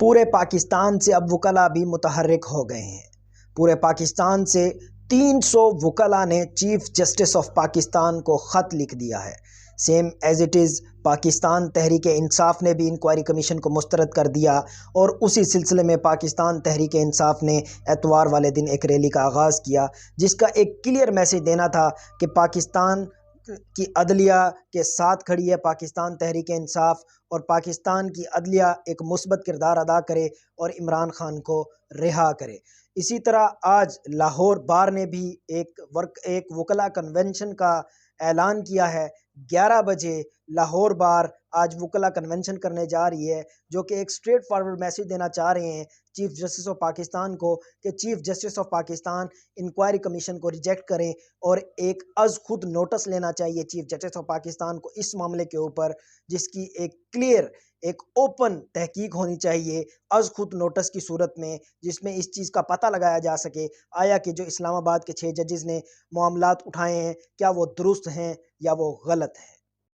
پورے پاکستان سے اب وکلاء بھی متحرک ہو گئے ہیں۔ پورے پاکستان سے 300 وکلاء نے چیف جسٹس آف پاکستان کو خط لکھ دیا ہے۔ Same as it is Pakistan Tehreek Insaf نے بھی انکوائری کمیشن کو مسترد کر دیا، اور اسی سلسلے میں پاکستان تحریک انصاف نے اتوار والے دن ایک ریلی کا آغاز کیا، جس کا ایک کلیئر میسج دینا تھا کہ پاکستان کی عدلیہ کے ساتھ کھڑی ہے پاکستان تحریک انصاف، اور پاکستان کی عدلیہ ایک مثبت کردار ادا کرے اور عمران خان کو رہا کرے۔ اسی طرح آج لاہور بار نے بھی ایک وکلاء کنونشن کا اعلان کیا ہے۔ 11 بجے لاہور بار آج وکلاء کنونشن کرنے جا رہی ہے، جو کہ ایک اسٹریٹ فارورڈ میسج دینا چاہ رہے ہیں چیف جسٹس آف پاکستان کو کہ chief justice of Pakistan inquiry commission کو ریجیکٹ کریں، اور ایک از خود نوٹس لینا چاہیے چیف جسٹس آف پاکستان کو اس معاملے کے اوپر، جس کی ایک کلیئر ایک اوپن تحقیق ہونی چاہیے از خود نوٹس کی صورت میں، جس میں اس چیز کا پتہ لگایا جا سکے آیا کہ جو اسلام آباد کے 6 ججز نے معاملات اٹھائے ہیں کیا وہ درست ہیں یا وہ غلط ہیں۔